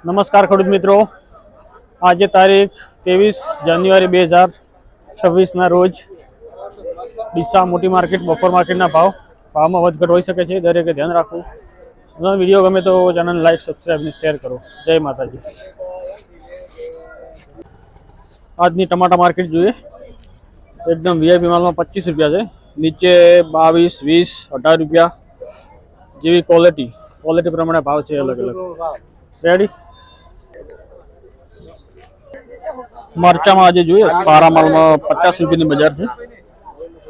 નમસ્કાર ખેડૂત મિત્રો, આજે તારીખ 23 જાન્યુઆરી 2026ના રોજ ડીસા મોટી માર્કેટ બપોર માર્કેટના ભાવમાં વધઘટ હોઈ શકે છે. દરેકે ધ્યાન રાખવું. વિડીયો ગમે તો ચેનલ લાઈક, સબસ્ક્રાઈબ અને શેર કરો. જય માતાજી. આજની ટમાટા માર્કેટ જોઈએ, એકદમ વીઆઈપી માલમાં 25 રૂપિયા છે, નીચે 22, 20, 18 રૂપિયા જેવી ક્વોલિટી પ્રમાણે ભાવ છે અલગ અલગ. રેડી. મરચામાં આજે જોઈએ, સારા માલમાં 50 રૂપિયાની બજાર છે,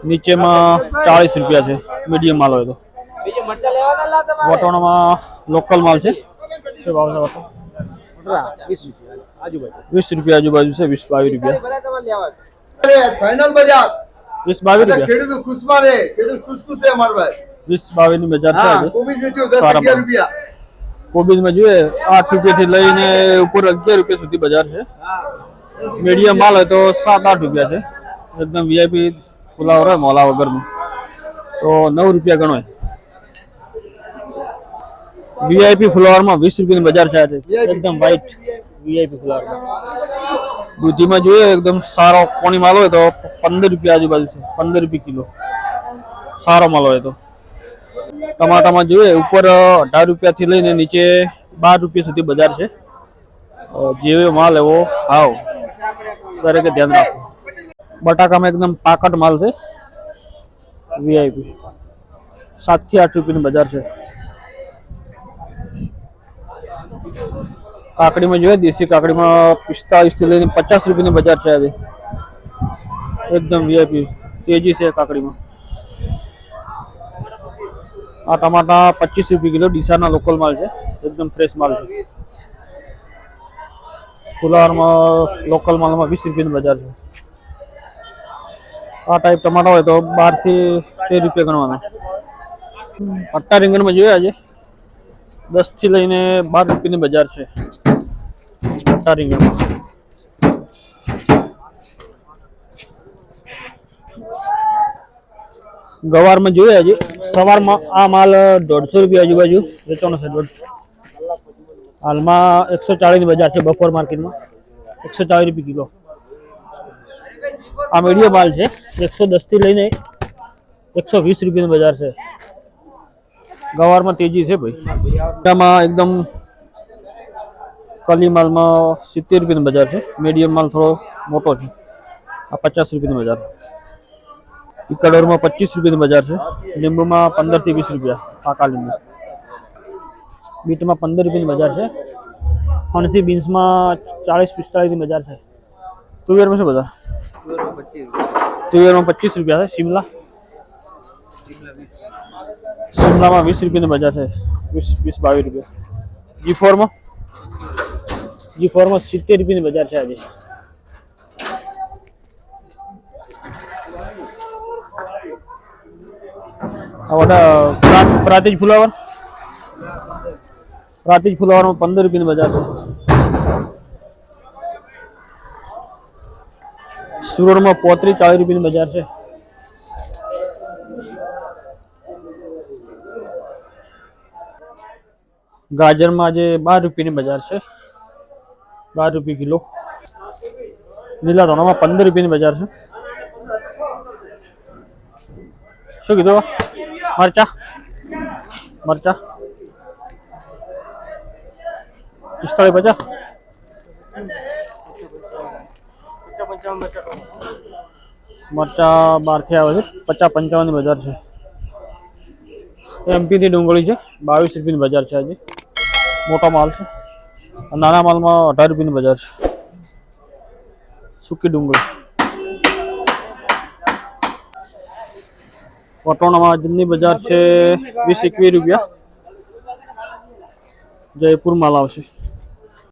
નીચેમાં 40 રૂપિયા છે મીડિયમ માલ હોય તો. વટોણામાં લોકલ માલ છે, શું ભાવ છે વટો? 20 રૂપિયા આજુબાજુ છે, 20-22 રૂપિયા. ફાઇનલ બજાર 20-22 રૂપિયા. ખેડૂત ખુશમાં રહે, ખેડૂત ખુશ છે અમાર ભાઈ. 20-22 ની બજાર છે આજે. કોબીજ વેચ્યો 10-11 રૂપિયા. કોબીજમાં જોઈએ 8 રૂપિયા થી લઈને ઉપર 11 રૂપિયા સુધી બજાર છે. મીડિયમ માલ હોય તો 7-8 રૂપિયા છે. એકદમ વીઆઈપી ફુલાવર હોય મોલા વગરનું તો 9 રૂપિયા ગણો. વીઆઈપી ફુલાવરમાં 20 રૂપિયાની બજાર છે આજે. એકદમ વ્હાઈટ વીઆઈપી ફુલાવરમાં. દૂધીમાં જોઈએ એકદમ સારો કોણી માલ હોય તો 15 રૂપિયા આજુબાજુ છે, 15 રૂપિયા કિલો સારો માલ હોય તો. ટમાટામાં જોઈએ ઉપર 18 રૂપિયા થી લઈને નીચે 12 રૂપિયા સુધી બજાર છે. જેવો માલ એવો ભાવ, દરેકે ધ્યાન રાખવું. બટાકામાં એકદમ પાકટ માલ છે, વીઆઈપી 7 થી 8 રૂપિયાની બજાર છે. કાકડીમાં જોઈએ દેશી કાકડીમાં 45 થી લઈને 50 રૂપિયાની બજાર છે આજે. એકદમ વીઆઈપી તેજી છે કાકડીમાં. આ ટમાટા 25 રૂપિયા કિલો, ડીસાના લોકલ માલ છે, એકદમ ફ્રેશ માલ છે. ફુલાવરમાં લોકલ માલમાં 20 રૂપિયાની બજાર છે. આ ટાઈપ ટમાટા હોય તો 12 થી 13 રૂપિયા ગણવાના. પટ્ટા રીંગણમાં જોઈએ આજે 10 થી લઈને 12 રૂપિયાની બજાર છે. પટ્ટા રીંગણમાં ગવારમાં જોઈએ આજે સવારમાં આ માલ 150 રૂપિયા આજુબાજુ વેચવાનો છે. હાલમાં 140 ની બજાર છે બપોર માર્કેટમાં, 140 રૂપિયા કિલો. આ મીડિયમ માલ છે, 110 થી લઈને 120 રૂપિયાની બજાર છે. ગવારમાં તેજી છે ભાઈ. આમાં એકદમ કલી માલમાં 70 રૂપિયાની બજાર છે, મીડિયમ માલ થોડો મોટો છે, આ 50 રૂપિયાની બજાર. ઇકડોરમાં 25 રૂપિયાની બજાર છે, લીંબુમાં 15 થી 20 રૂપિયા પાકા લીંબુ. બીટમાં 15 રૂપિયાની બજાર છે, ફણસી બીન્સમાં 40-45 ની બજાર છે. તુવેરમાં શું બજાર? તુવેરમાં 25 રૂપિયા છે. શિમલામાં 20 રૂપિયાની બજાર છે, 20-22 રૂપિયા. G4માં 70 રૂપિયાની બજાર છે આજે. પ્રાતિજ ફુલાવરમાં 15 રૂપિયાની બજાર છે. સુરતમાં 35-40 રૂપિયાની બજાર છે. ગાજરમાં આજે 12 રૂપિયાની બજાર છે, 12 રૂપિયા કિલો. લીલા ધાણામાં 15 રૂપિયાની બજાર છે. શું કીધું? મરચા 45-50. મરચા 12 થી આવે છે, 50-55 ની બજાર છે. એમપી થી ડુંગળી છે, 22 રૂપિયાની બજાર છે આજે. મોટો માલ છે. નાના માલમાં 18 રૂપિયાની બજાર છે. સૂકી ડુંગળી. વટોણામાં આજની બજાર છે 20-21 રૂપિયા. જયપુર માલ આવશે.